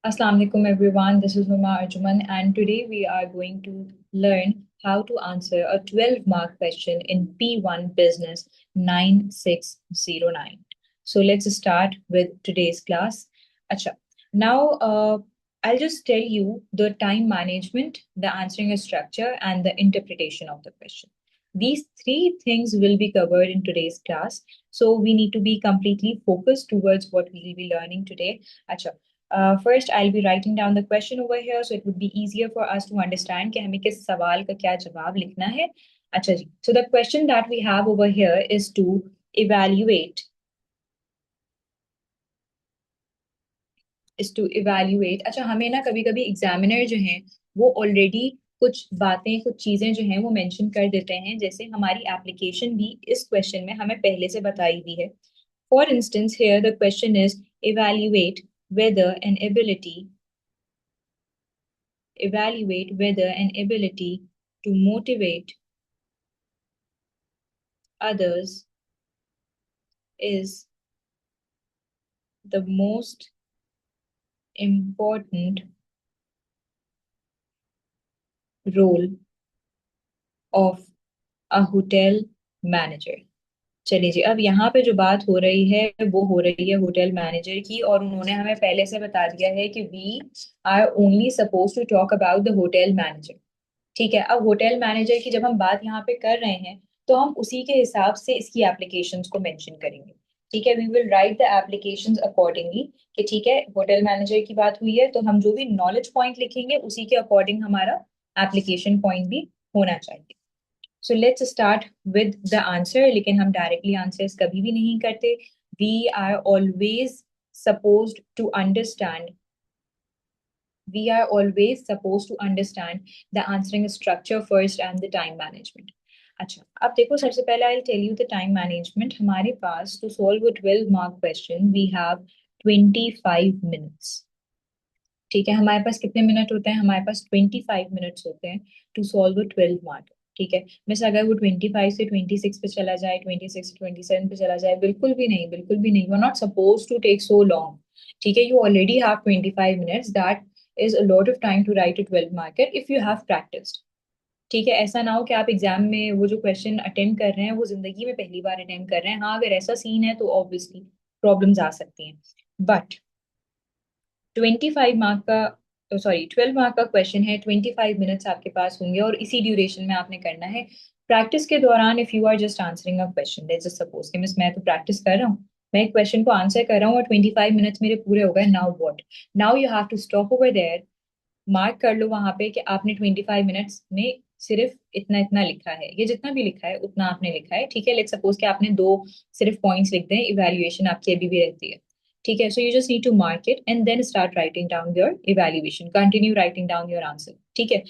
Assalamu alaikum everyone, this is Huma Arjuman and today we are going to learn how to answer a 12-mark question in P1 Business 9609. So let's start with today's class. Acha. Now I'll just tell you the time management, the answering structure and the interpretation of the question. These three things will be covered in today's class. So we need to be completely focused towards what we will be learning today. Acha. First, I'll be writing down the question over here, so it would be easier for us to understand कि हमें किस सवाल का क्या जवाब लिखना है. अच्छा जी. So the question that we have over here is to evaluate अच्छा हमें ना कभी कभी एग्जामिनर जो हैं वो ऑलरेडी कुछ बातें कुछ चीजें जो हैं वो मेंशन कर देते हैं, जैसे हमारी एप्लीकेशन भी इस क्वेश्चन में हमें पहले से बताई हुई है. For instance here the question is evaluate whether an ability evaluate whether an ability to motivate others is the most important role of a hotel manager. चलिए जी, अब यहाँ पे जो बात हो रही है वो हो रही है होटल मैनेजर की, और उन्होंने हमें पहले से बता दिया है कि we are only suppose to talk about the hotel manager. ठीक है, अब होटल मैनेजर की जब हम बात यहाँ पे कर रहे हैं तो हम उसी के हिसाब से इसकी एप्लीकेशंस को मेंशन करेंगे. ठीक है, we will write the applications accordingly कि ठीक है होटल मैनेजर की बात हुई है तो हम जो भी नॉलेज पॉइंट लिखेंगे उसी के अकॉर्डिंग हमारा एप्लीकेशन पॉइंट भी होना चाहिए. So let's start with the answer, लेकिन हम डायरेक्टली आंसर्स कभी भी नहीं करते. We are always supposed to understand we are always supposed to understand the answering structure first and the time management. अच्छा, अब देखो सबसे पहले I'll tell you the time management. हमारे पास to solve a 12-mark question we have 25 minutes. ठीक है, हमारे पास कितने मिनट होते हैं? हमारे पास 25 मिनट्स होते हैं टू सॉल्व अ 12 मार्क. ठीक है, मिस अगर वो 25 से 26 पे चला जाए, 26 से 27 पे चला जाए, बिल्कुल भी नहीं, बिल्कुल भी नहीं. You are not suppose to take so long. ठीक है, you already have 25 minutes. That is a lot of time to write a 12 marker if you have practised. ठीक है, ऐसा ना हो कि आप एग्जाम में वो जो क्वेश्चन अटेम्प्ट कर रहे हैं वो जिंदगी में पहली बार अटेम्प्ट कर रहे हैं. हाँ, अगर ऐसा सीन है तो ऑब्वियसली प्रॉब्लम्स आ सकती हैं. बट 25 मार्क का, सॉरी 12 मार्क का क्वेश्चन है, 25 मिनट्स आपके पास होंगे और इसी ड्यूरेशन में आपने करना है. प्रैक्टिस के दौरान if you are just answering a question, let's just suppose कि मिस मैं तो प्रैक्टिस कर रहा हूँ, मैं एक क्वेश्चन को आंसर कर रहा हूँ और 25 मिनट्स मेरे पूरे हो गए. Now what? Now you have to stop over there. Mark कर लो वहां पे कि आपने 25 मिनट्स में सिर्फ इतना इतना लिखा है, ये जितना भी लिखा है उतना आपने लिखा है. ठीक है, लेट्स सपोज कि आपने दो सिर्फ पॉइंट्स लिख दें, इवैल्यूएशन आपकी अभी भी रहती है. ठीक है, so you just need to mark it and then start writing down your evaluation, continue writing down your answer. ठीक है,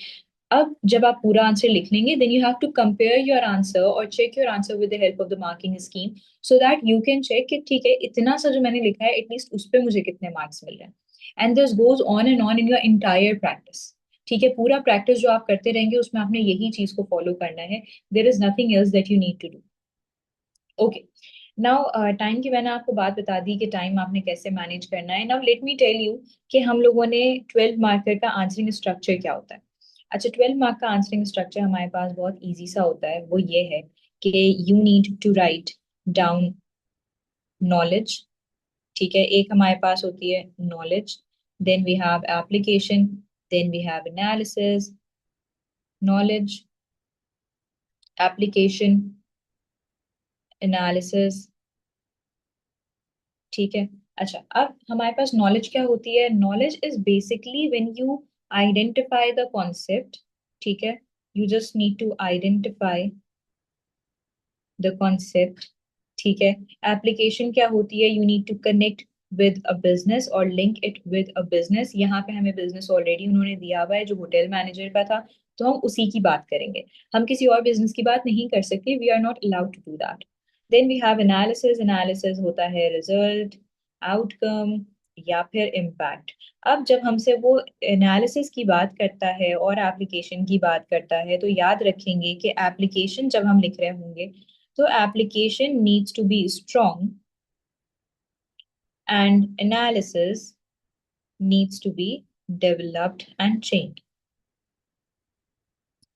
अब जब आप पूरा आंसर लिख लेंगे then you have to compare your answer और check your answer with the help of the marking scheme, so that you can check कि ठीक है इतना सा जो मैंने लिखा है एटलीस्ट उस पर मुझे कितने मार्क्स मिल रहे हैं. And this goes on and on in your entire practice. ठीक है, पूरा प्रैक्टिस जो आप करते रहेंगे उसमें आपने यही चीज को फॉलो करना है. There is nothing else that you need to do. Okay, now time की मैंने आपको बात बता दी कि टाइम आपने कैसे मैनेज करना है. Now let me tell you कि हम लोगों ने 12 मार्कर का आंसरिंग स्ट्रक्चर क्या होता है. अच्छा, 12 मार्क का आंसरिंग स्ट्रक्चर हमारे पास बहुत इजी सा होता है. वो ये है कि you need to write down knowledge. ठीक है, एक हमारे पास होती है knowledge, then we have application, then we have analysis, knowledge, application, analysis. ठीक है, अच्छा अब हमारे पास नॉलेज क्या होती है? Knowledge is basically when you identify the concept. ठीक है, you just need to identify the concept. ठीक है, एप्लीकेशन क्या होती है? You need to connect with a business और link it with a business. यहाँ पे हमें बिजनेस ऑलरेडी उन्होंने दिया हुआ है जो होटल मैनेजर का था, तो हम उसी की बात करेंगे. हम किसी और बिजनेस की बात नहीं कर सकते. We are not allowed to do that. Then we have analysis. Analysis होता है रिजल्ट, आउटकम या फिर इम्पैक्ट. अब जब हमसे वो एनालिसिस की बात करता है और एप्लीकेशन की बात करता है तो याद रखेंगे कि एप्लीकेशन जब हम लिख रहे होंगे तो application needs to be strong and analysis needs to be developed and chained.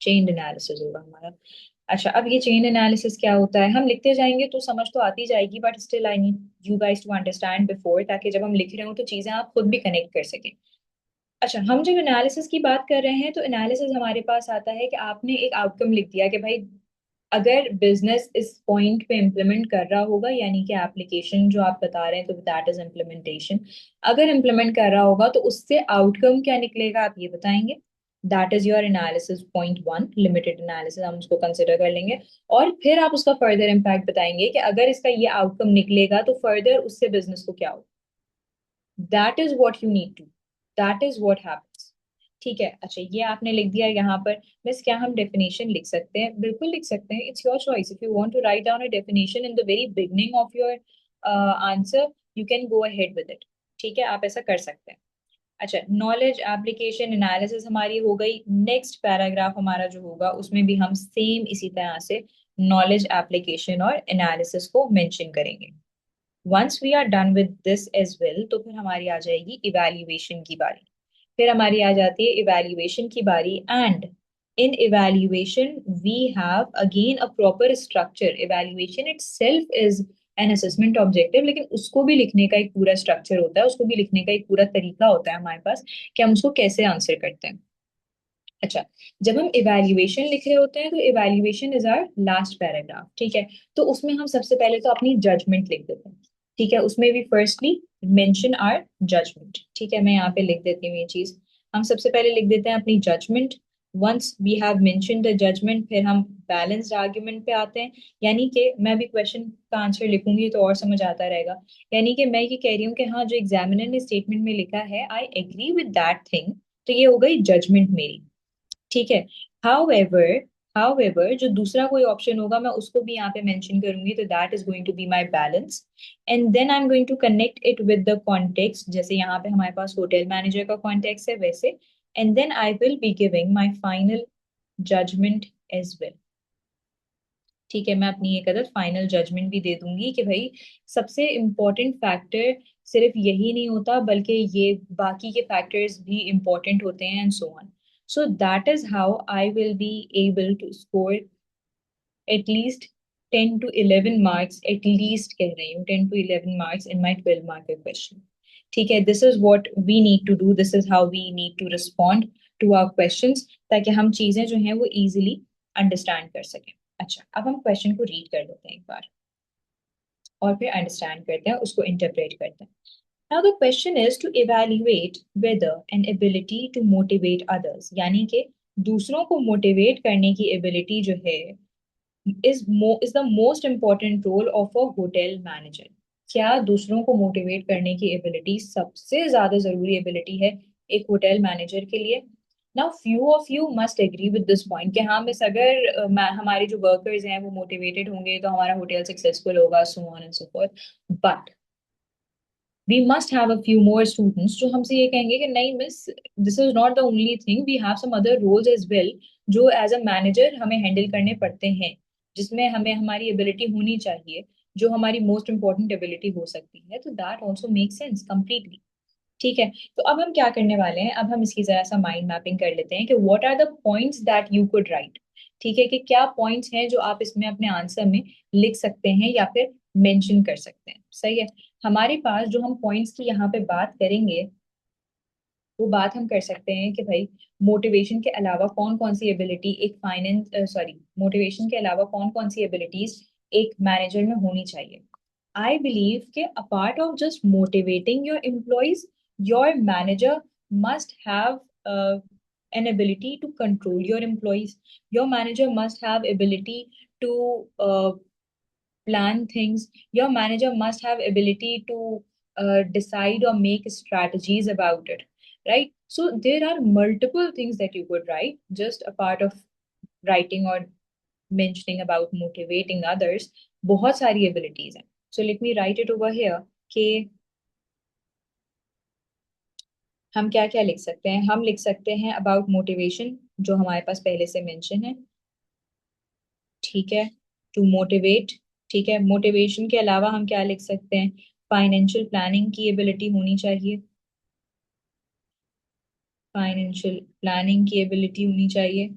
Chain analysis होगा हमारा। अच्छा, अब ये चेन एनालिसिस क्या होता है, हम लिखते जाएंगे तो समझ तो आती जाएगी, but still I need you guys to understand before, ताकि जब हम लिख रहे हो तो चीजें आप खुद भी कनेक्ट कर सकें। अच्छा, हम जब एनालिसिस की बात कर रहे हैं तो एनालिसिस हमारे पास आता है कि आपने एक आउटकम लिख दिया कि भाई अगर बिजनेस इस पॉइंट पे इम्प्लीमेंट कर रहा होगा, यानी कि एप्लीकेशन जो आप बता रहे हैं तो दैट इज इम्प्लीमेंटेशन, अगर इम्प्लीमेंट कर रहा होगा तो उससे आउटकम क्या निकलेगा आप ये बताएंगे। That is your analysis point one, limited analysis हम उसको कंसिडर कर लेंगे। और फिर आप उसका फर्दर इम्पैक्ट बताएंगे कि अगर इसका ये आउटकम निकलेगा तो फर्दर उससे बिजनेस को क्या होगा। That is what you need to, that is what happens. ठीक है, अच्छा ये आपने लिख दिया यहाँ पर। बस क्या हम डेफिनेशन लिख सकते हैं? बिल्कुल लिख सकते हैं, it's your choice. If you want to write down a definition in the very beginning of your answer, you can go ahead with it. ठीक है, आप ऐसा कर सकते हैं। अच्छा, नॉलेज एप्लीकेशन एनालिसिस हमारी हो गई। नेक्स्ट पैराग्राफ हमारा जो होगा उसमें भी हम सेम इसी तरह से नॉलेज एप्लीकेशन और एनालिसिस को मेंशन करेंगे। Once we are done with this as well, तो फिर हमारी आ जाएगी इवैल्यूएशन की बारी। फिर हमारी आ जाती है इवैल्यूएशन की बारी, and in evaluation we have again a proper structure. Evaluation itself is an assessment objective, लेकिन उसको भी लिखने का एक पूरा स्ट्रक्चर होता है, उसको भी लिखने का एक पूरा तरीका होता है हमारे पास कि हम उसको कैसे आंसर करते हैं। अच्छा, जब हम इवैल्यूएशन लिख रहे होते हैं तो evaluation is our last paragraph. ठीक है, तो उसमें हम सबसे पहले तो अपनी जजमेंट लिख देते हैं। ठीक है, उसमें भी फर्स्टली मेंशन आवर जजमेंट। ठीक है, मैं यहाँ पे लिख देती हूँ ये चीज। हम सबसे पहले लिख देते हैं अपनी judgement. Once we have mention the judgement, फिर हम बैलेंस्ड आर्ग्यूमेंट पे आते हैं। यानी कि मैं भी क्वेश्चन का आंसर लिखूंगी तो और समझ आता रहेगा। यानी कि मैं ये कह रही हूँ कि हाँ, जो एग्जामिनर ने स्टेटमेंट में लिखा है I agree with that thing, तो ये हो गई जजमेंट मेरी। ठीक है, हाउएवर, हाउएवर जो दूसरा कोई ऑप्शन होगा मैं उसको भी यहाँ पे मेंशन करूंगी, तो that is going to be my balance. And then I am going to connect it with the context, जैसे यहाँ पे हमारे पास होटल मैनेजर का कॉन्टेक्स्ट है वैसे। And then I will be giving my final judgement as well. ठीक है, मैं अपनी एक अदर फाइनल जजमेंट भी दे दूंगी कि भाई सबसे इम्पोर्टेंट फैक्टर सिर्फ यही नहीं होता, बल्कि ये बाकी के फैक्टर्स भी इम्पोर्टेंट होते हैं, and so on. So that is how I will be able to score at least 10 to 11 marks, at least कह रही हूँ 10 to 11 marks in my 12 mark question. ठीक है, this is what we need to do, this is how we need to respond to our questions, ताकि हम चीजें जो हैं वो इजीली अंडरस्टैंड कर सकें। अच्छा, अब हम क्वेश्चन को रीड कर लेते हैं एक बार और फिर अंडरस्टैंड करते हैं, उसको इंटरप्रेट करते हैं। Now the question is to evaluate whether an ability to motivate others, यानी कि दूसरों को मोटिवेट करने की एबिलिटी जो है is the most important role of a hotel manager। क्या दूसरों को मोटिवेट करने की एबिलिटी सबसे ज्यादा जरूरी एबिलिटी है एक होटल मैनेजर के लिए? Now few of you must agree with this point कि हाँ मिस, अगर हमारे जो वर्कर्स हैं वो मोटिवेटेड होंगे तो हमारा होटल सक्सेसफुल होगा, so on and so forth. But we must have a few more students जो हमसे ये कहेंगे कि नहीं miss, this is not the only thing, we have some other roles as well जो एज अ मैनेजर हमें handle करने पड़ते हैं, जिसमें हमें हमारी एबिलिटी होनी चाहिए, जो हमारी मोस्ट इंपॉर्टेंट एबिलिटी हो सकती है, तो that also make sense completely. ठीक है, तो अब हम क्या करने वाले हैं, अब हम इसकी जरा सा माइंड मैपिंग कर लेते हैं कि what are the points that you could write. ठीक है, कि क्या पॉइंट्स हैं जो आप इसमें अपने आंसर में लिख सकते हैं या फिर मेंशन कर सकते हैं। सही है, हमारे पास जो हम पॉइंट्स की यहाँ पे बात करेंगे वो बात हम कर सकते हैं कि भाई मोटिवेशन के अलावा कौन कौन सी एबिलिटी एक फाइनेंस सॉरी मोटिवेशन के अलावा कौन कौन सी एबिलिटीज एक मैनेजर में होनी चाहिए। I believe कि apart of just motivating your employees, your manager must have uh, an ability to control your employees. Your manager must have ability to plan things. Your manager must have ability to decide or make strategies about it, right? So there are multiple things that you could write, just a part of writing or mentioning about motivating others, बहुत सारी abilities हैं। So let me write it over here कि हम क्या क्या लिख सकते हैं। हम लिख सकते हैं about motivation, जो हमारे पास पहले से mention है। ठीक है, to motivate। ठीक है, मोटिवेशन के अलावा हम क्या लिख सकते हैं, फाइनेंशियल प्लानिंग की एबिलिटी होनी चाहिए। फाइनेंशियल प्लानिंग की एबिलिटी होनी चाहिए।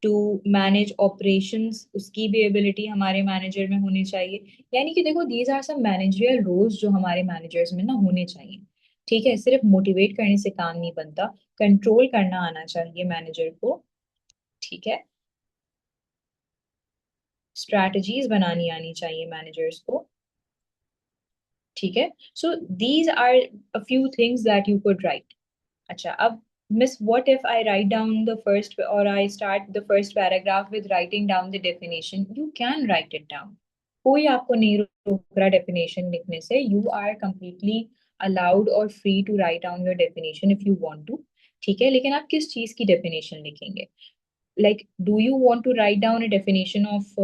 टू मैनेज ऑपरेशंस, उसकी भी एबिलिटी हमारे मैनेजर में होनी चाहिए। यानी कि देखो, these are some managerial roles जो हमारे मैनेजर्स में ना होने चाहिए। ठीक है, सिर्फ मोटिवेट करने से काम नहीं बनता, कंट्रोल करना आना चाहिए मैनेजर को। ठीक है, स्ट्रैटेजीज बनानी आनी चाहिए मैनेजर्स को। ठीक है, so these are a few things that you could write. अच्छा, अब miss, what if I write down the first, और I start the first paragraph with writing down the definition? You can write it down, कोई आपको नहीं रोक रहा definition लिखने से। यू आर कंप्लीटली अलाउड और free to write down your definition if you want to. ठीक है, लेकिन आप किस चीज की डेफिनेशन लिखेंगे? Like, do you want to write down a definition of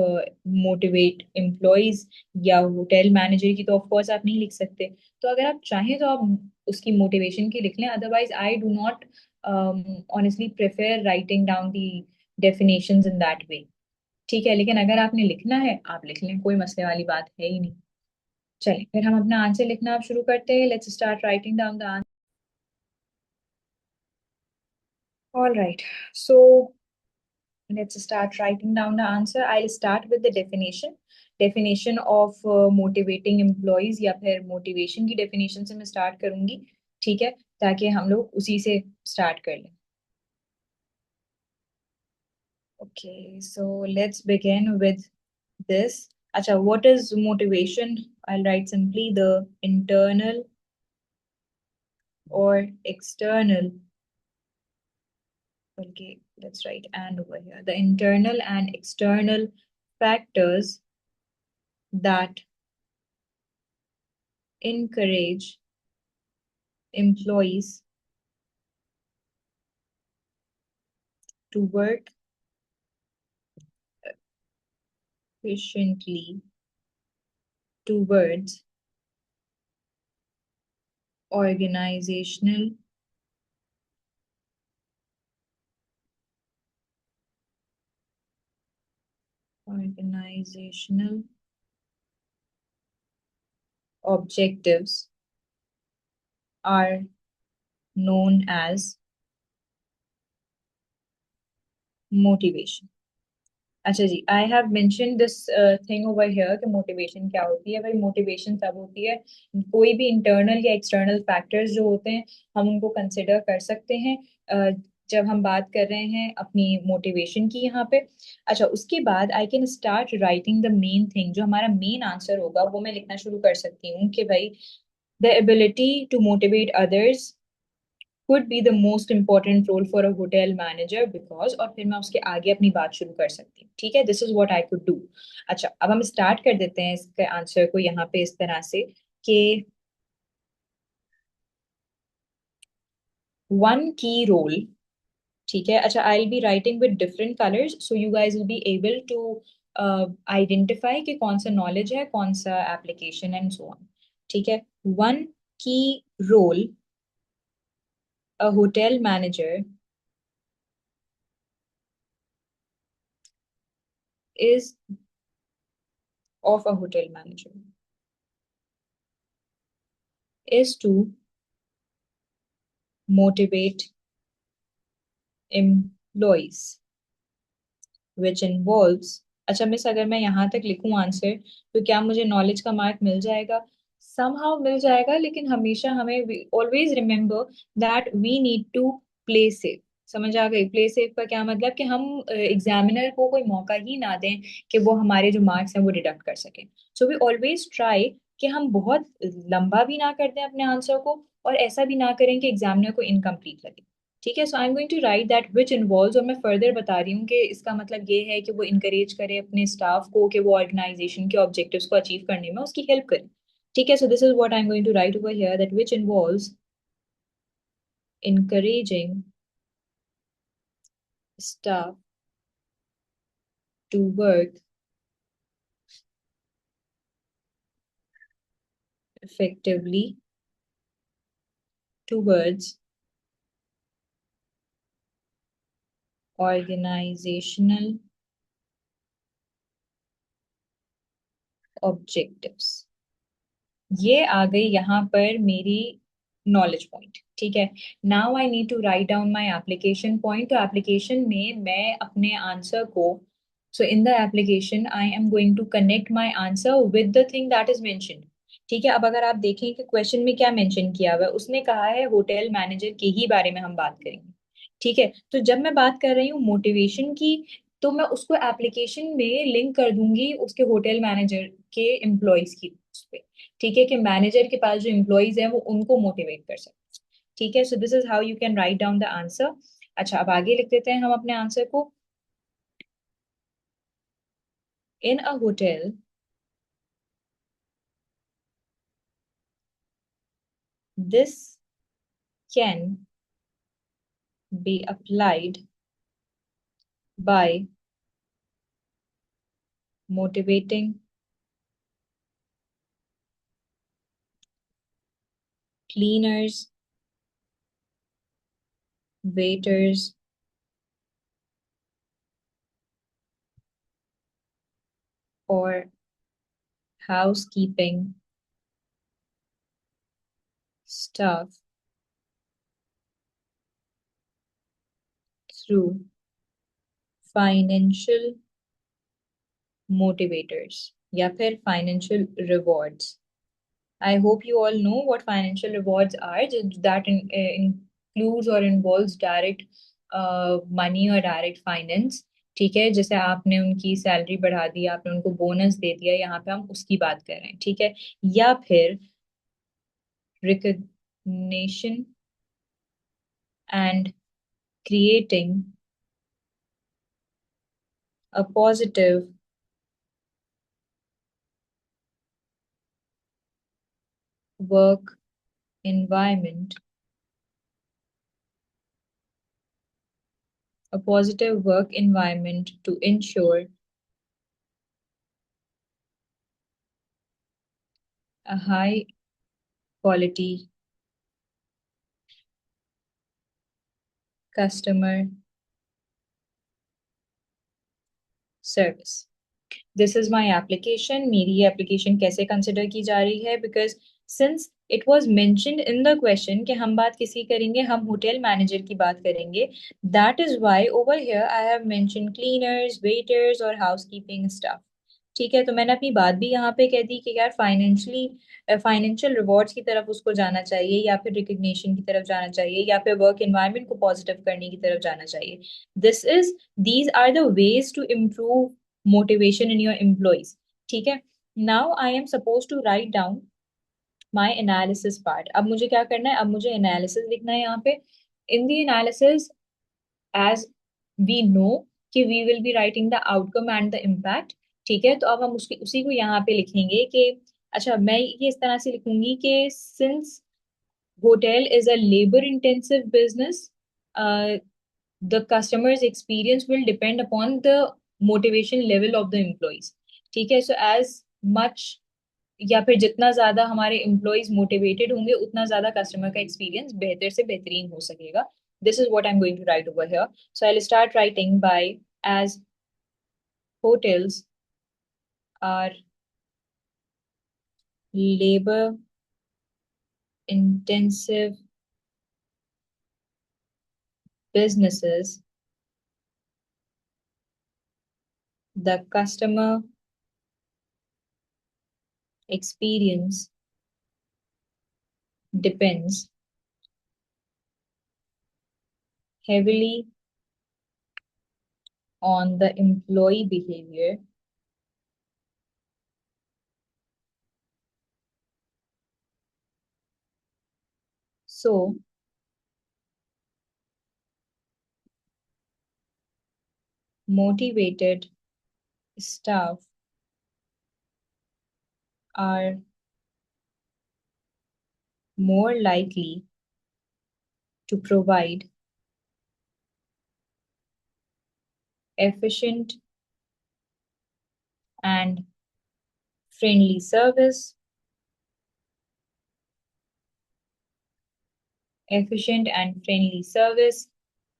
motivate employees, या होटल मैनेजर की तो ऑफ कोर्स आप नहीं लिख सकते। तो अगर आप चाहें तो आप उसकी मोटिवेशन की लिख लें, otherwise I do not honestly prefer writing down the definitions in that way. ठीक है, लेकिन अगर आपने लिखना है आप लिख लें, कोई मसले वाली बात है ही नहीं। चलिए फिर हम अपना आंसर लिखना आप शुरू करते हैं। Let's start writing down the answer. All right, so let's start writing down the answer. I'll start with the definition. Definition of motivating employees, या फिर motivation की definition से मैं start करूंगी। ठीक है, ताकि हम लोग उसी से start कर लें। Okay, so let's begin with this. अच्छा, what is motivation? I'll write simply the internal or external. Okay, let's write and over here. The internal and external factors that encourage employees to work efficiently towards organizational organizational objectives are known as motivation. अच्छा जी, I have mention this thing over here कि motivation क्या होती है। भाई, motivation तब होती है, कोई भी इंटरनल या एक्सटर्नल फैक्टर्स जो होते हैं हम उनको कंसिडर कर सकते हैं जब हम बात कर रहे हैं अपनी मोटिवेशन की यहाँ पे। अच्छा, उसके बाद I can start writing the main thing, जो हमारा मेन आंसर होगा वो मैं लिखना शुरू कर सकती हूँ कि भाई, the ability to motivate others could be the most important role for a hotel manager because, और फिर मैं उसके आगे अपनी बात शुरू कर सकती हूँ। ठीक है, this is what I could do. अच्छा, अब हम स्टार्ट कर देते हैं इसके आंसर को यहाँ पे इस तरह से कि वन की रोल। ठीक है, अच्छा, I will be writing with different colours so you guys will be able to identify कि कौन सा नॉलेज है, कौन सा एप्लीकेशन एंड सो ऑन। ठीक है, one key role a hotel manager is of a hotel manager is to motivate employees, which involves, अच्छा miss, अगर मैं यहाँ तक लिखूं आंसर तो क्या मुझे नॉलेज का मार्क मिल जाएगा? समहाउ मिल जाएगा, लेकिन हमेशा हमें always remember that we need to play safe. समझ आ गई? प्ले सेफ का क्या मतलब कि हम एग्जामिनर को कोई मौका ही ना दें कि वो हमारे जो मार्क्स हैं वो डिडक्ट कर सकें। सो वी ऑलवेज ट्राई कि हम बहुत लंबा भी ना कर दें अपने आंसर को, और ऐसा भी ना करें कि एग्जामिनर को इनकम्प्लीट लगे। ठीक है, so I am going to write that which involves, और मैं फर्दर बता रही हूँ कि इसका मतलब ये है कि वो इनकरेज करे अपने स्टाफ को कि वो ऑर्गेनाइजेशन के ऑब्जेक्टिव्स को अचीव करने में उसकी हेल्प करे। ठीक है, so this is what I am going to write over here, that which involves encouraging staff to work effectively towards organizational objectives। ये आ गई यहाँ पर मेरी नॉलेज पॉइंट। ठीक है, now I need to write down my application point. तो application में मैं अपने आंसर को, so in the application I am going to connect my answer with the thing that is mentioned. ठीक है, अब अगर आप देखें कि क्वेश्चन में क्या मेंशन किया हुआ है, उसने कहा है होटल मैनेजर के ही बारे में हम बात करेंगे। ठीक है, तो जब मैं बात कर रही हूँ मोटिवेशन की, तो मैं उसको एप्लीकेशन में लिंक कर दूंगी उसके होटल मैनेजर के एम्प्लॉयज की उस पे। ठीक है, कि मैनेजर के पास जो एम्प्लॉयज हैं वो उनको मोटिवेट कर सकते हैं। ठीक है, so this is how you can right down the answer. अच्छा, अब आगे लिख देते हैं हम अपने आंसर को। इन अ hotel, this can be applied by motivating cleaners, waiters, or housekeeping staff through financial motivators या फिर financial rewards. I hope you all know what financial rewards are. That includes or involves direct money or direct finance. ठीक है, जैसे आपने उनकी salary बढ़ा दी, आपने उनको बोनस दे दिया, यहाँ पे हम उसकी बात कर रहे हैं। ठीक है, या फिर recognition and creating a positive work environment, a positive work environment to ensure a high quality customer service. This is my application. मेरी ये एप्लीकेशन कैसे कंसिडर की जा रही है, because since it was mentioned in the question कि हम बात किसी करेंगे, हम होटल मैनेजर की बात करेंगे, that is why over here I have mention cleaners, waiters और हाउस कीपिंग स्टाफ। ठीक है, तो मैंने अपनी बात भी यहाँ पे कह दी कि यार फाइनेंशियल रिवॉर्ड्स की तरफ उसको जाना चाहिए, या फिर रिकग्निशन की तरफ जाना चाहिए, या फिर वर्क एनवायरनमेंट को पॉजिटिव करने की तरफ जाना चाहिए। This is these are the ways to improve motivation in your employees. ठीक है, now I am supposed to write down my analysis part. अब मुझे क्या करना है, अब मुझे analysis लिखना है यहाँ पे। in the analysis, as we know कि we will be writing the outcome and the impact। ठीक है, तो अब हम उसकी उसी को यहाँ पे लिखेंगे कि, अच्छा मैं ये इस तरह से लिखूंगी कि since hotel is a labor intensive business, uh, the customer's experience will depend upon the motivation level of the employees। ठीक है, so as much या फिर जितना ज्यादा हमारे एम्प्लॉयज मोटिवेटेड होंगे, उतना ज्यादा कस्टमर का एक्सपीरियंस बेहतर से बेहतरीन हो सकेगा। This is what I am going to write over here. So I will start writing by, as hotels are labor intensive businesses, the customer experience depends heavily on the employee behavior, so motivated staff are more likely to provide efficient and friendly service, efficient and friendly service,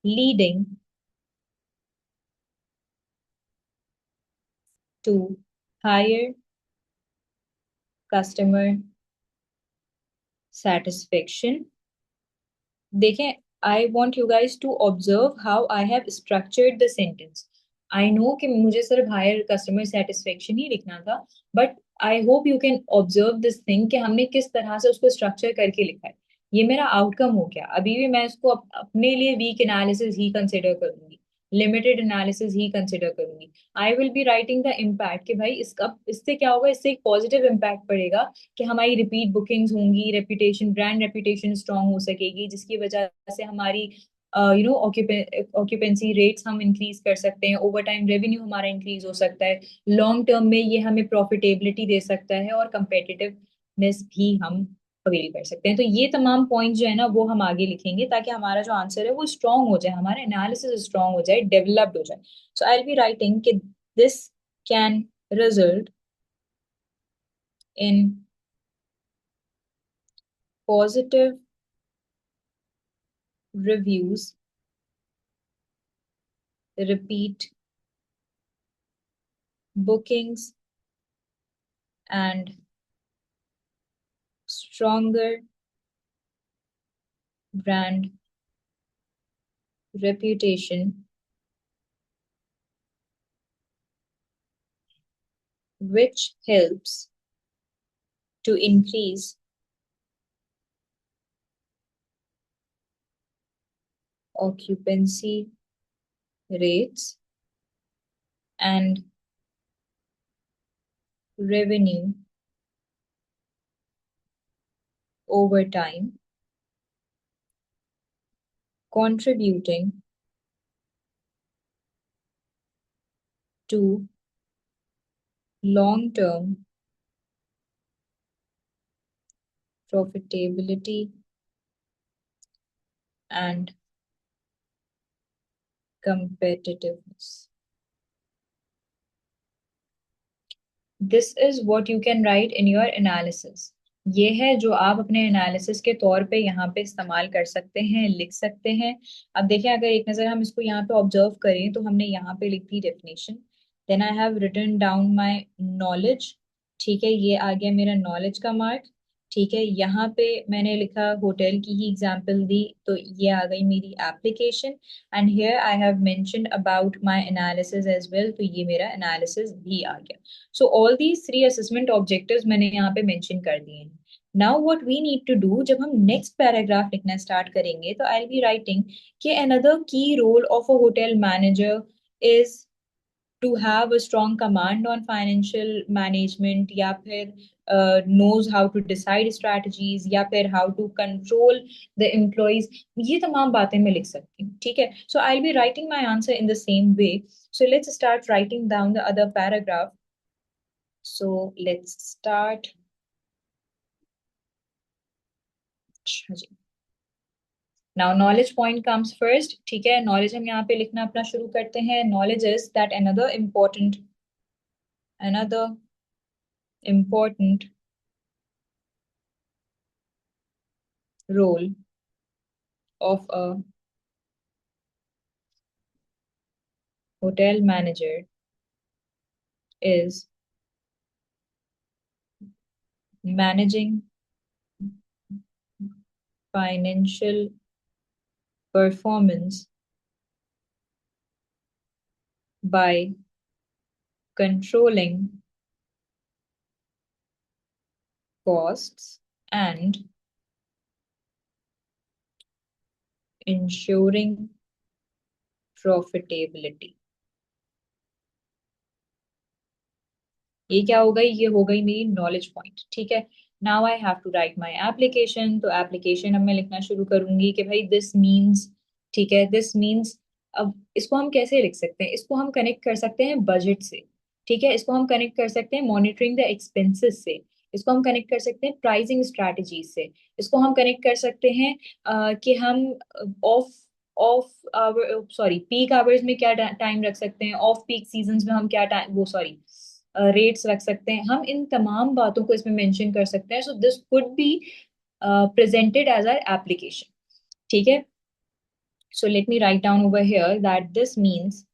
leading to higher customer satisfaction देखें, I want you guys to observe how I have structured the sentence. I know कि मुझे सिर्फ higher customer satisfaction ही लिखना था, but I hope you can observe this thing कि हमने किस तरह से उसको स्ट्रक्चर करके लिखा है। ये मेरा आउटकम हो गया। अभी भी मैं इसको अपने लिए वीक एनालिसिस ही कंसिडर करूंगी, लिमिटेड एनालिसिस ही कंसिडर करूंगी। आई will be writing the impact कि भाई इसका इससे क्या होगा, इससे एक पॉजिटिव इम्पैक्ट पड़ेगा कि हमारी रिपीट बुकिंग्स होंगी, रेपुटेशन, ब्रांड रेपुटेशन स्ट्रांग हो सकेगी, जिसकी वजह से हमारी ऑक्यूपेंसी रेट्स हम इंक्रीज कर सकते हैं, ओवर टाइम रेवेन्यू हमारा इंक्रीज हो सकता है, लॉन्ग टर्म में ये हमें प्रॉफिटेबिलिटी दे सकता है और कंपेटिटिवनेस भी हम अवेल कर सकते हैं। तो ये तमाम पॉइंट जो है ना वो हम आगे लिखेंगे ताकि हमारा जो आंसर है वो स्ट्रांग हो जाए, हमारा एनालिसिस स्ट्रांग हो जाए, डेवलप्ड हो जाए। सो आई विल बी राइटिंग कि this can result in positive reviews, repeat bookings, and stronger brand reputation, which helps to increase occupancy rates and revenue over time, contributing to long-term profitability and competitiveness. This is what you can right in your analysis. ये है जो आप अपने analysis के तौर पे यहाँ पे इस्तेमाल कर सकते हैं, लिख सकते हैं। अब देखें, अगर एक नज़र हम इसको यहाँ पे ऑब्जर्व करें तो हमने यहाँ पे लिख दी definition, then I have written down my knowledge. ठीक है, ये आ गया मेरा नॉलेज का मार्क। ठीक है, यहाँ पे मैंने लिखा होटल की ही एग्जांपल दी, तो ये आ गई मेरी application. And here I have mentioned about my analysis as well, तो ये मेरा एनालिसिस भी आ गया। So all these three assessment objectives मैंने यहाँ पे मेंशन कर दिए हैं। Now what we need to do, जब हम नेक्स्ट पैराग्राफ लिखना स्टार्ट करेंगे तो आई बी राइटिंग कि another key role of a hotel manager is to have a strong command on financial management, या फिर knows how to decide strategies, या फिर how to control the employees। ये तमाम बातें मैं लिख सकती हूँ। ठीक है, so I'll be writing my answer in the same way। So let's start writing down the other paragraph। So let's start। अच्छा जी, now knowledge point comes first। ठीक है, knowledge हम यहाँ पे लिखना अपना शुरू करते हैं। knowledge is that another important role of a hotel manager is managing financial performance by controlling costs and ensuring profitability। ये क्या हो गई, ये हो गई मेरी नॉलेज पॉइंट। ठीक है, now I have to write my application. तो एप्लीकेशन अब मैं लिखना शुरू करूंगी कि भाई दिस मींस। ठीक है, दिस मींस। अब इसको हम कैसे लिख सकते हैं, इसको हम कनेक्ट कर सकते हैं बजट से। ठीक है, इसको हम कनेक्ट कर सकते हैं मॉनिटरिंग द एक्सपेंसेस से। इसको हम कनेक्ट कर सकते हैं प्राइसिंग स्ट्रैटेजी से। इसको हम कनेक्ट कर सकते हैं कि हम of of our sorry peak hours में क्या टाइम रख सकते हैं, ऑफ पीक सीजन में हम क्या टाइम वो सॉरी रेट्स रख सकते हैं। हम इन तमाम बातों को इसमें मेंशन कर सकते हैं। So this could be presented as our application। ठीक है, so let me write down over here that this means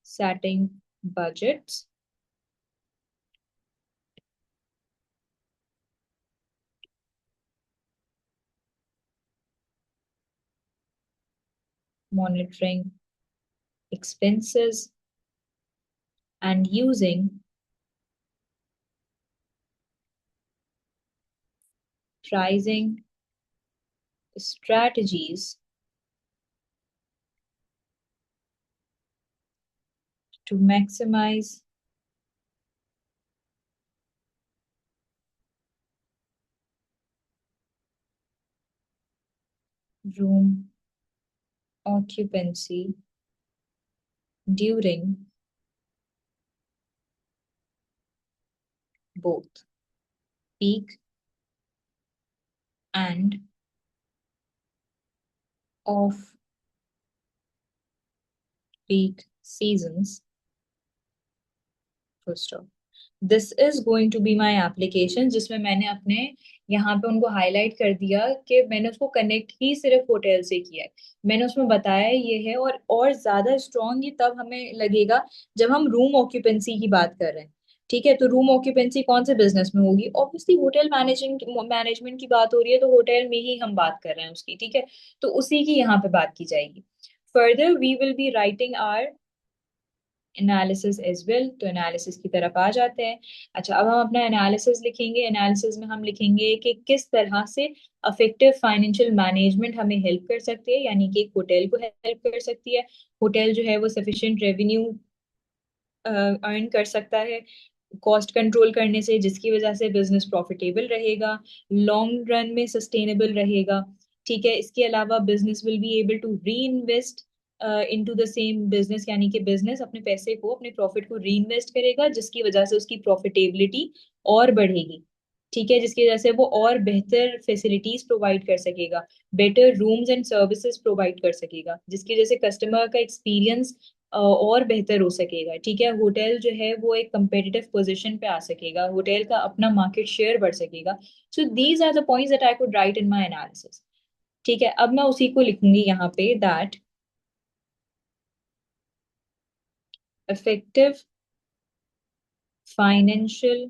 setting budgets monitoring expenses and using pricing strategies to maximize room occupancy during both peak and off peak seasons. Full stop. This is going to be my application, जिसमें मैंने अपने यहाँ पे उनको highlight कर दिया कि मैंने उसको कनेक्ट ही सिर्फ होटल से किया है। मैंने उसमें बताया ये है, और ज्यादा स्ट्रॉन्ग ये तब हमें लगेगा जब हम रूम ऑक्यूपेंसी की बात कर रहे हैं। ठीक है, तो रूम ऑक्यूपेंसी कौन से बिजनेस में होगी? ऑब्वियसली होटल मैनेजिंग मैनेजमेंट की बात हो रही है, तो होटल में ही हम बात कर रहे हैं उसकी। ठीक है, तो उसी की यहाँ पे बात की जाएगी। Further we will be writing our analysis as well. तो एनालिसिस की तरफ आ जाते हैं। अच्छा, अब हम अपना एनालिसिस लिखेंगे। एनालिसिस में हम लिखेंगे कि किस तरह से अफेक्टिव फाइनेंशियल मैनेजमेंट हमें हेल्प कर सकती है, यानी कि एक होटल को हेल्प कर सकती है। होटल जो है वो सफिशिएंट रेवेन्यू अर्न कर सकता है कॉस्ट कंट्रोल करने से, जिसकी वजह से बिजनेस प्रॉफिटेबल रहेगा, लॉन्ग रन में सस्टेनेबल रहेगा। ठीक है, इसके अलावा business will be able to reinvest into the same business, यानी कि बिजनेस अपने पैसे को, अपने प्रॉफिट को री इन्वेस्ट करेगा, जिसकी वजह से उसकी प्रॉफिटेबिलिटी और बढ़ेगी। ठीक है, जिसकी वजह से वो और बेहतर फैसिलिटीज प्रोवाइड कर सकेगा, better rooms and services provide कर सकेगा, जिसकी वजह से कस्टमर का एक्सपीरियंस और बेहतर हो सकेगा। ठीक है, होटल जो है वो एक कंपेटिटिव पोजीशन पे आ सकेगा, होटल का अपना मार्केट शेयर बढ़ सकेगा। So these are the points that I could write in my analysis. ठीक है, अब मैं उसी को लिखूंगी यहाँ पे, that effective financial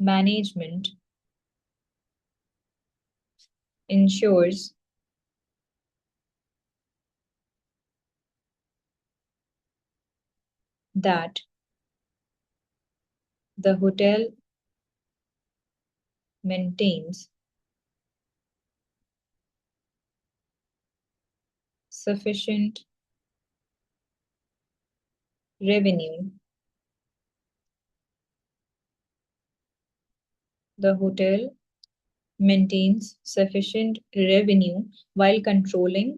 management ensures that the hotel maintains sufficient revenue. The hotel maintains sufficient revenue while controlling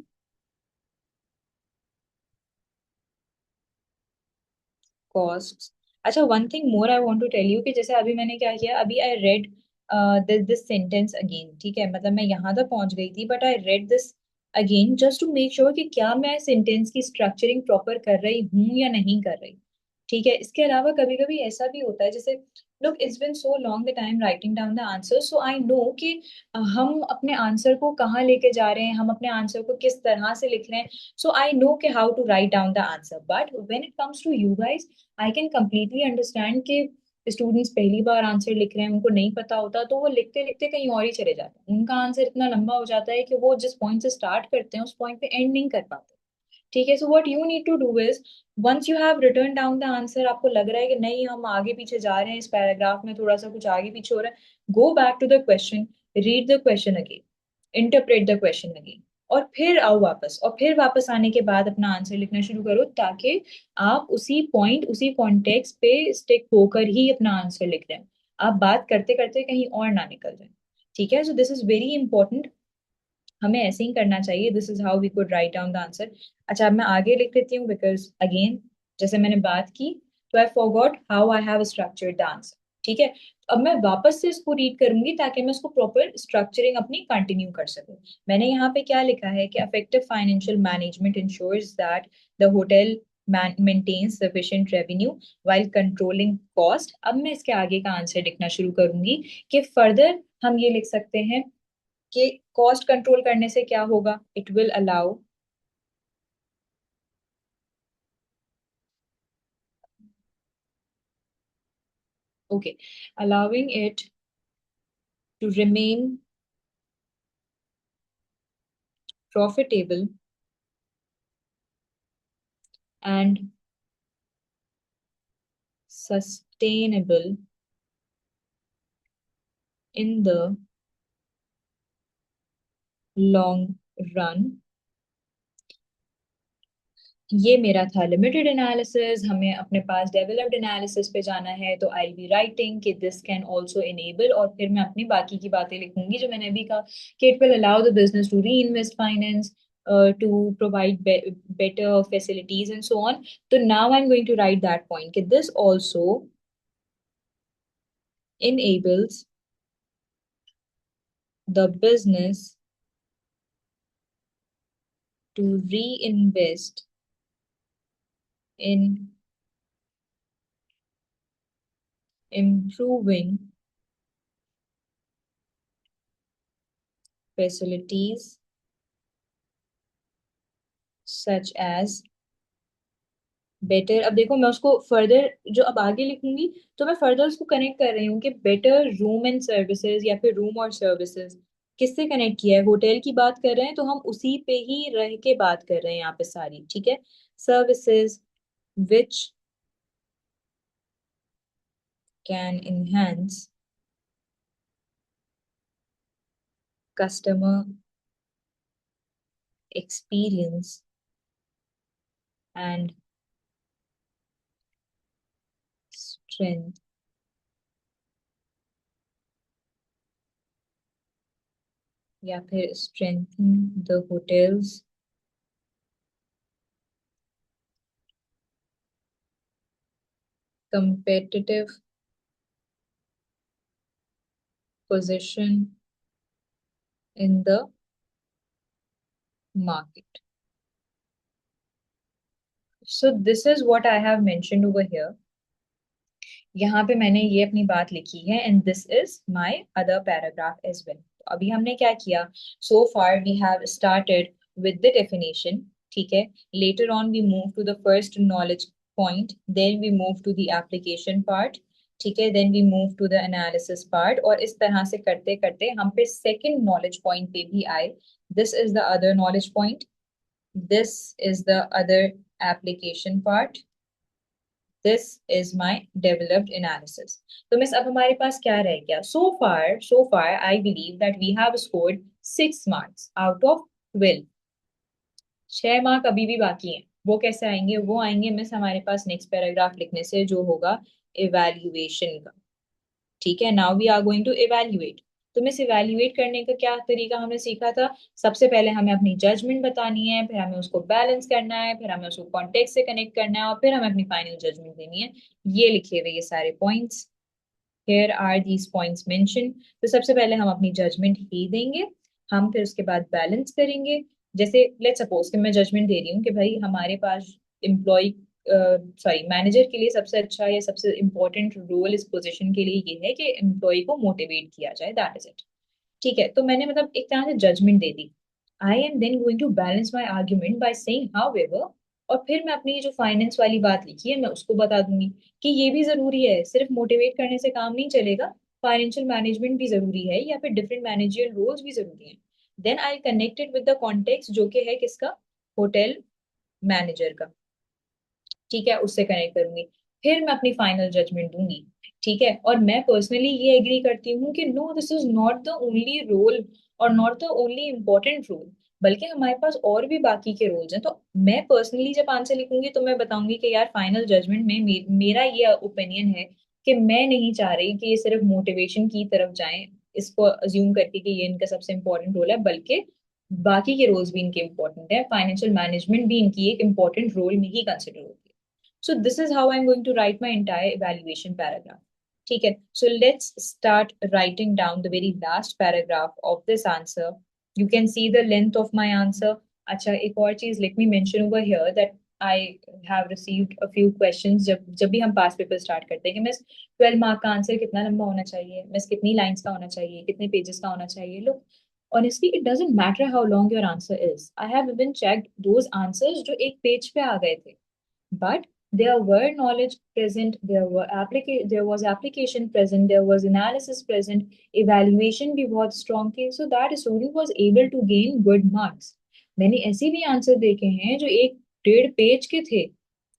costs. अच्छा, one thing more I want to tell you कि जैसे अभी मैंने क्या किया, अभी I read this sentence again. ठीक है, मतलब मैं यहाँ तक पहुंच गई थी, but I read this again just to make sure कि क्या मैं सेंटेंस की स्ट्रक्चरिंग प्रॉपर कर रही हूँ या नहीं कर रही। ठीक है, इसके अलावा कभी कभी ऐसा भी होता है, जैसे लोग, it's been so long the time writing down the answer, so I know कि हम अपने आंसर को कहाँ लेके जा रहे हैं, हम अपने आंसर को किस तरह से लिख रहे हैं। सो आई नो कि how to write down the answer, but when it comes to you guys, I can completely understand कि स्टूडेंट्स पहली बार आंसर लिख रहे हैं, उनको नहीं पता होता, तो वो लिखते लिखते कहीं और ही चले जाते हैं, उनका आंसर इतना लंबा हो जाता है कि वो जिस पॉइंट से स्टार्ट करते हैं उस पॉइंट पे एंड नहीं कर पाते। ठीक है, so what you need to do is, once you have written down the answer, आपको लग रहा है कि नहीं हम आगे पीछे जा रहे हैं, इस पैराग्राफ में थोड़ा सा कुछ आगे पीछे हो रहा है, go back to the question, read the question again, interpret the question again, और फिर आओ वापस, और फिर वापस आने के बाद अपना आंसर लिखना शुरू करो, ताकि आप उसी पॉइंट, उसी कॉन्टेक्स्ट पे स्टिक होकर ही अपना आंसर लिख रहे हैं, आप बात करते करते कहीं और ना निकल जाए। ठीक है, so this is very important, हमें ऐसे ही करना चाहिए। This is how we could write down the answer. अच्छा, अब मैं आगे लिख देती हूँ, बिकॉज अगेन जैसे मैंने बात की, तो I forgot how I have structured the answer. ठीक है, अब मैं वापस से इसको रीड करूंगी ताकि मैं उसको प्रॉपर स्ट्रक्चरिंग अपनी कंटिन्यू कर सकूं। मैंने यहाँ पे क्या लिखा है कि effective financial management ensures that the hotel maintains sufficient revenue while controlling cost। अब मैं इसके आगे का आंसर लिखना शुरू करूंगी कि फर्दर हम ये लिख सकते हैं कि कॉस्ट कंट्रोल करने से क्या होगा, it will allow okay, allowing it to remain profitable and sustainable in the long run. ये मेरा था लिमिटेड एनालिसिस। हमें अपने पास डेवलप्ड एनालिसिस पे जाना है, तो आई बी राइटिंग कि दिस कैन ऑल्सो इनेबल, और फिर मैं अपनी बाकी की बातें लिखूंगी जो मैंने अभी कहा कि it will allow the business to reinvest finance, to provide better facilities and so on. So now I'm going to write that point कि this also enables the business to reinvest in improving facilities such as better. अब देखो मैं उसको further जो अब आगे लिखूंगी तो मैं फर्दर उसको कनेक्ट कर रही हूँ कि बेटर रूम एंड सर्विसेज या फिर रूम और सर्विसेज किससे कनेक्ट किया है, होटल की बात कर रहे हैं तो हम उसी पे ही रह के बात कर रहे हैं यहाँ पे सारी, ठीक है। Services which can enhance customer experience and strength या फिर strengthen the hotel's competitive position in the market. So this is what I have mentioned over here. यहाँ पे मैंने ये अपनी बात लिखी है and this is my other paragraph as well. अभी हमने क्या किया, so far we have started with the definition, ठीक है। Later on we move to the first knowledge point, then we move to the application part, ठीक है, then we move to the analysis part, और इस तरह से करते करते हम पे सेकेंड नॉलेज पॉइंट पे भी आए। This is the other knowledge point, this is the other application part, this is my developed analysis. तो मिस अब हमारे पास क्या रह गया, so far I believe that we have scored 6 marks out of 12। 6 mark अभी भी बाकी हैं, वो कैसे आएंगे, वो आएंगे मिस हमारे पास नेक्स्ट पैराग्राफ लिखने से जो होगा इवेल्युएशन का, ठीक है। Now we are going to evaluate. तो मिस इवेल्युएट करने का क्या तरीका हमने सीखा था, सबसे पहले हमें अपनी जजमेंट बतानी है, फिर हमें उसको बैलेंस करना है, फिर हमें उसको कॉन्टेक्स्ट से कनेक्ट करना है, और फिर हमें अपनी फाइनल जजमेंट देनी है। ये लिखे हुए ये सारे points, here are these points mentioned। तो सबसे पहले हम अपनी जजमेंट ही देंगे, हम फिर उसके बाद बैलेंस करेंगे। जैसे लेट सपोज कि मैं जजमेंट दे रही हूँ कि भाई हमारे पास एम्प्लॉय सॉरी मैनेजर के लिए सबसे अच्छा या सबसे इम्पोर्टेंट रोल इस पोजीशन के लिए ये है कि एम्प्लॉय को मोटिवेट किया जाए, दैट इज इट, ठीक है। तो मैंने मतलब एक तरह से जजमेंट दे दी। I am then going to balance my argument by saying however, और फिर मैं अपनी जो फाइनेंस वाली बात लिखी है मैं उसको बता दूंगी कि ये भी जरूरी है, सिर्फ मोटिवेट करने से काम नहीं चलेगा, फाइनेंशियल मैनेजमेंट भी जरूरी है या फिर डिफरेंट मैनेजरियल रोल्स भी जरूरी हैं। Then I connected with the context जो कि है किसका, होटल मैनेजर का, ठीक है, उससे कनेक्ट करूंगी, फिर मैं अपनी फाइनल जजमेंट दूंगी, ठीक है। और मैं पर्सनली ये एग्री करती हूँ कि no this is not the only role और not the only important role, बल्कि हमारे पास और भी बाकी के रोल्स हैं। तो मैं पर्सनली जब आंसर लिखूंगी तो मैं बताऊंगी कि यार फाइनल जजमेंट में मेरा ये ओपिनियन है कि मैं नहीं चाह रही कि ये सिर्फ मोटिवेशन की तरफ जाएं, इसको अज्यूम करके कि ये इनका सबसे इम्पोर्टेंट रोल है, बल्कि बाकी के रोल्स भी इनके इम्पोर्टेंट है, फाइनेंशियल मैनेजमेंट भी इनकी एक इम्पोर्टेंट रोल में ही कंसिडर होती है। So this is how I'm going to write my entire evaluation paragraph. ठीक है, so let's start writing down the very last paragraph of this answer. You can see the length of my answer. अच्छा एक और चीज, let me mention over here that I have received a few questions जब जब भी हम पास paper start करते हैं कि मिस 12 मार्क का आंसर कितना लंबा होना चाहिए, मिस कितनी लाइंस का होना चाहिए, कितने पेजेस का होना चाहिए। लोग honestly it doesn't matter how long your answer is. I have even checked those answers जो एक पेज पे आ गए थे, but there were knowledge present, there was application present, there was analysis present, evaluation भी बहुत strong थी, so that student was able to gain good marks। मैंने ऐसे भी आंसर देखे हैं जो 1.5 पेज के थे,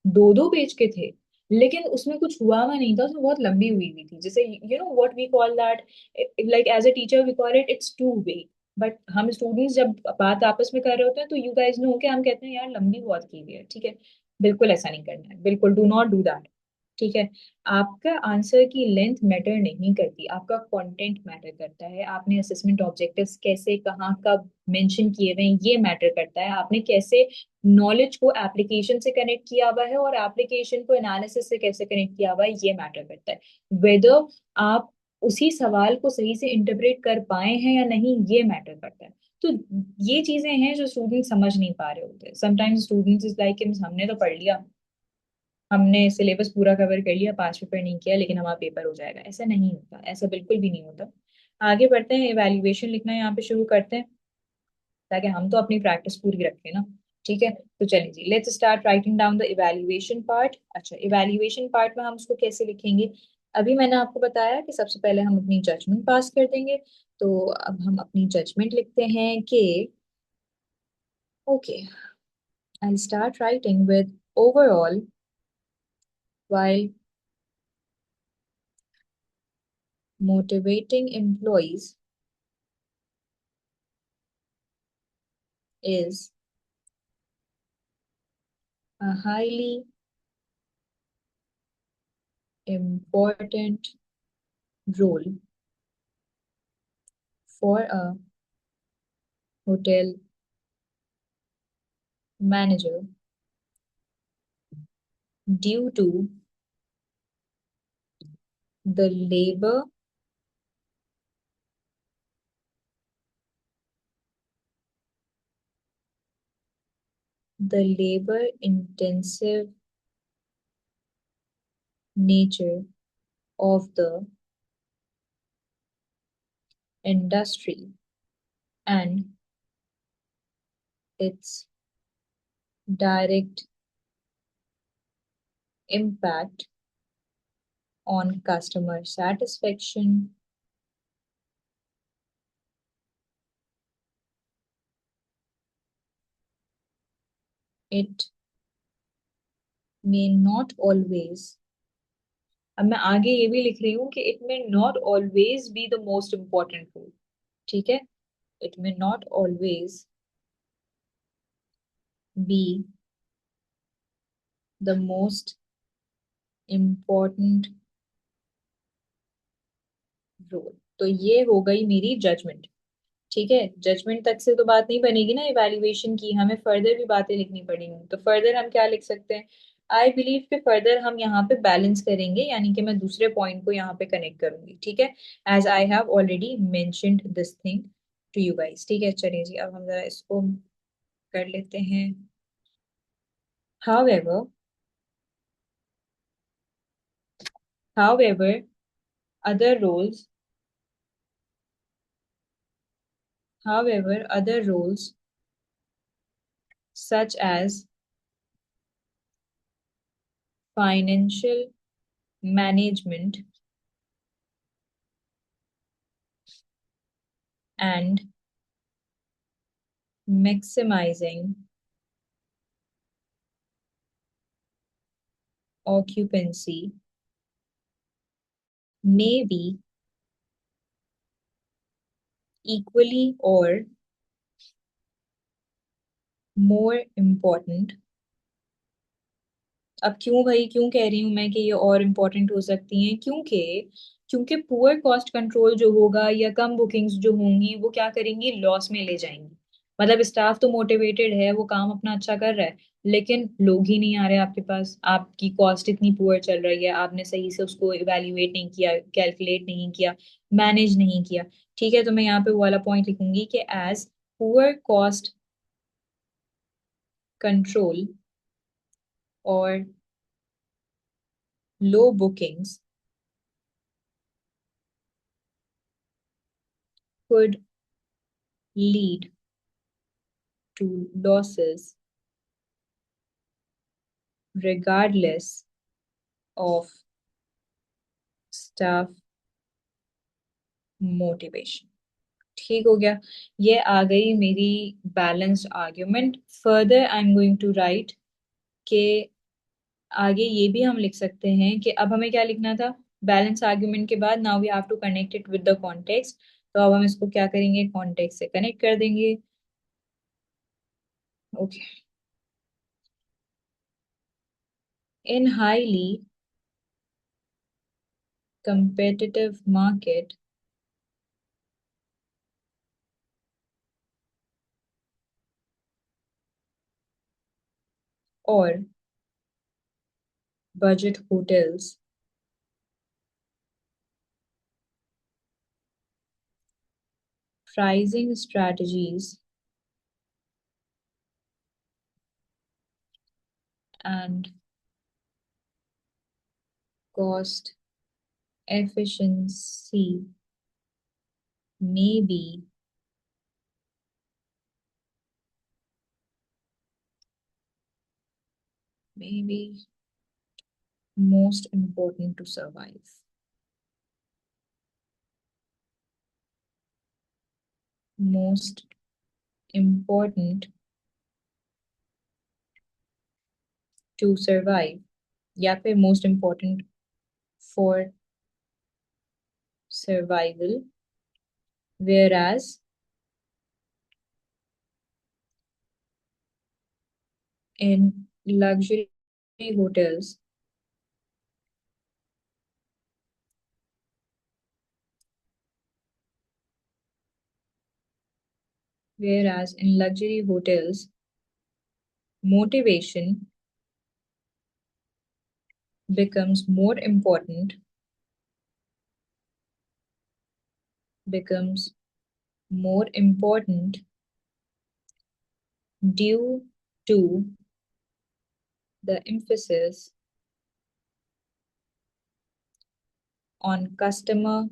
2-2 पेज के थे, लेकिन उसमें कुछ हुआ नहीं था, उसमें बहुत लंबी हुई हुई थी, जैसे you know what we call that, like as a teacher we call it it's two way. But हम स्टूडेंट्स जब बात आपस में कर रहे होते हैं तो यू गाइस नो कि हम कहते हैं यार लंबी बहुत की हुई है, ठीक है। बिल्कुल ऐसा नहीं करना है, बिल्कुल डू नॉट डू दैट। ठीक है। आपका आंसर की लेंथ मैटर नहीं करती, आपका कंटेंट मैटर करता है। आपने असेसमेंट ऑब्जेक्टिव्स कैसे, कहाँ, कब मेंशन किए हुए हैं, ये मैटर करता है। आपने कैसे नॉलेज को एप्लीकेशन से कनेक्ट किया हुआ है और एप्लीकेशन को एनालिसिस से कैसे कनेक्ट किया हुआ है, ये मैटर करता है। वेदर आप उसी सवाल को सही से इंटरप्रेट कर पाए हैं या नहीं, ये मैटर करता है। तो ये चीजें हैं जो स्टूडेंट समझ नहीं पा रहे होते। समटाइम्स स्टूडेंट्स इज लाइक हमने तो पढ़ लिया, हमने सिलेबस पूरा कवर कर लिया, पास पेपर नहीं किया, लेकिन हमारा पेपर हो जाएगा। ऐसा नहीं होता, ऐसा बिल्कुल भी नहीं होता। आगे बढ़ते हैं, इवैल्यूएशन लिखना यहाँ पे शुरू करते हैं, ताकि हम तो अपनी प्रैक्टिस पूरी रखें ना। ठीक है, तो चलिए जी, let's start writing down the evaluation part. अच्छा, इवैल्यूएशन पार्ट में हम उसको कैसे लिखेंगे? अभी मैंने आपको बताया कि सबसे पहले हम अपनी जजमेंट पास कर देंगे। तो अब हम अपनी जजमेंट लिखते हैं कि okay, I start writing with overall, while motivating employees is a highly important role for a hotel manager due to the labor intensive nature of the industry and its direct impact on customer satisfaction. It may not always, अब मैं आगे ये भी लिख रही हूँ कि it may not always be the most important rule. ठीक है, it may not always be the most important rule. तो ये हो गई मेरी जजमेंट। ठीक है, जजमेंट तक से तो बात नहीं बनेगी ना इवैल्यूएशन की, हमें फर्दर भी बातें लिखनी पड़ेंगी। तो फर्दर हम क्या लिख सकते हैं? आई बिलीव कि फर्दर हम यहाँ पे बैलेंस करेंगे, यानी कि मैं दूसरे पॉइंट को यहाँ पे कनेक्ट करूंगी। ठीक है, as I have already mentioned this thing to you guys. ठीक है, चलिए जी, अब हम जरा इसको कर लेते हैं। however however other roles other roles such as financial management and maximizing occupancy may be equally or more important। अब क्यों भाई, क्यों कह रही हूं मैं कि ये और इम्पोर्टेंट हो सकती हैं? क्योंकि क्योंकि पुअर कॉस्ट कंट्रोल जो होगा या कम बुकिंग्स जो होंगी वो क्या करेंगी, लॉस में ले जाएंगी। मतलब स्टाफ तो मोटिवेटेड है, वो काम अपना अच्छा कर रहा है, लेकिन लोग ही नहीं आ रहे आपके पास। आपकी कॉस्ट इतनी पुअर चल रही है, आपने सही से उसको इवेल्युएट नहीं किया, कैलकुलेट नहीं किया, मैनेज नहीं किया। ठीक है, तो मैं यहाँ पे वो वाला पॉइंट लिखूंगी कि एज पुअर कॉस्ट कंट्रोल और लो bookings could lead to losses regardless of staff motivation। ठीक हो गया। ये आ गई मेरी balanced argument. Further I am going to write के आगे ये भी हम लिख सकते हैं कि अब हमें क्या लिखना था। बैलेंस आर्ग्यूमेंट के बाद now we have to connect it with the context. तो अब हम इसको क्या करेंगे, कॉन्टेक्स्ट से कनेक्ट कर देंगे। Okay. In highly competitive market, or budget hotels, pricing strategies and cost efficiency may be maybe most important to survive. Most important to survive या फिर most important for survival, whereas in luxury hotels, whereas in luxury hotels, motivation becomes more important due to the emphasis on customer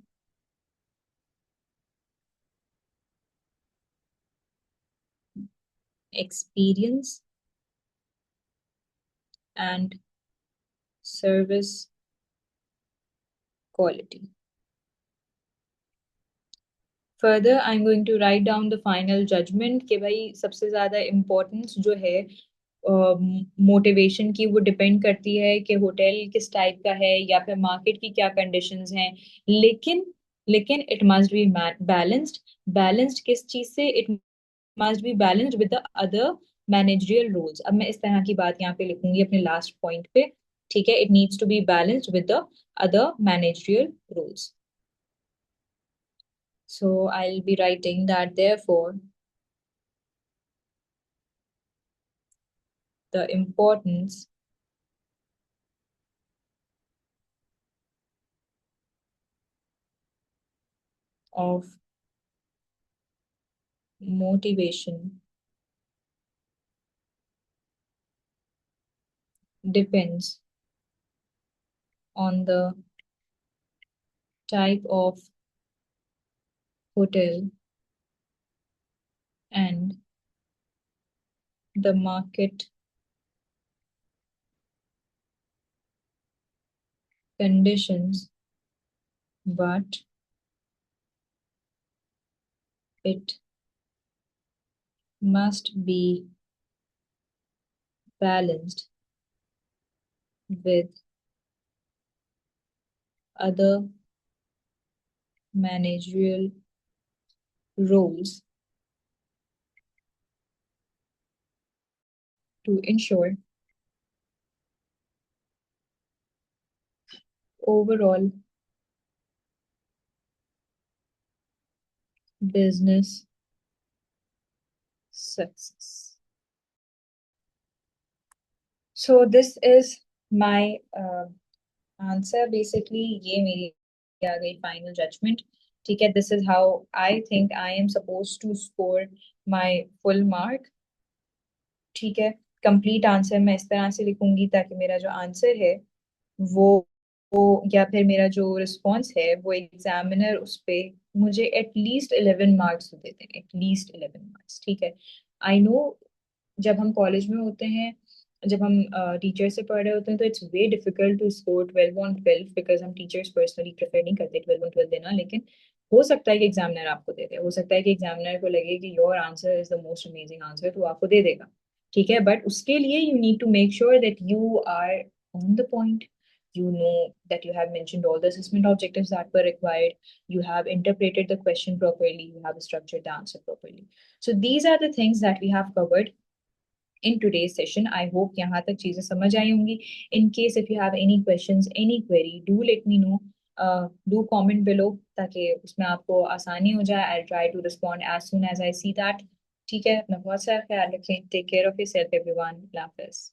experience and service quality. Further, I'm going to write down the final judgment कि भाई सबसे ज्यादा importance जो है motivation की, वो depend करती है कि होटल किस टाइप का है या फिर मार्केट की क्या कंडीशंस हैं। लेकिन लेकिन it must be balanced. Balanced किस चीज से? It must be balanced with the other managerial roles. अब मैं इस तरह की बात यहाँ पे लिखूंगी अपने लास्ट पॉइंट पे। ठीक है, it needs to be balanced with the other managerial roles. So I'll be writing that therefore the importance of motivation depends on the type of hotel and the market conditions, but it must be balanced with other managerial roles to ensure overall business success. So this is my answer. Basically ये मेरी आ गई final judgement. ठीक है, this is how I think I am suppose to score my full mark. ठीक है, complete answer मैं इस तरह से लिखूंगी ताकि मेरा जो आंसर है वो वो या फिर मेरा जो रिस्पॉन्स है वो एग्जामिनर उस पे मुझे एटलीस्ट 11 मार्क्स दे दें, एटलीस्ट 11 मार्क्स। ठीक है, आई नो जब हम कॉलेज में होते हैं, जब हम टीचर से पढ़ रहे होते हैं, तो it's way difficult to score 12 on 12 because हम टीचर्स पर्सनली प्रेफर नहीं करते 12 ऑन 12 देना। लेकिन हो सकता है कि एग्जामिनर आपको दे दे, हो सकता है कि एग्जामिनर को लगे कि your answer is the most amazing answer, तो आपको दे देगा। ठीक है, बट उसके लिए you need to make sure that you are on the point, you know that you have mentioned all the assessment objectives that were required, you have interpreted the question properly, you have structured the answer properly. So these are the things that we have covered in today's session. I hope यहाँ तक चीजें समझ आई होंगी. In case if you have any questions, any query, do let me know. Do comment below ताकि उसमें आपको आसानी हो जाए. I'll try to respond as soon as I see that. ठीक है, अपना बहुत सारा ख्याल रखें. Take care of yourself everyone. Allah Hafiz.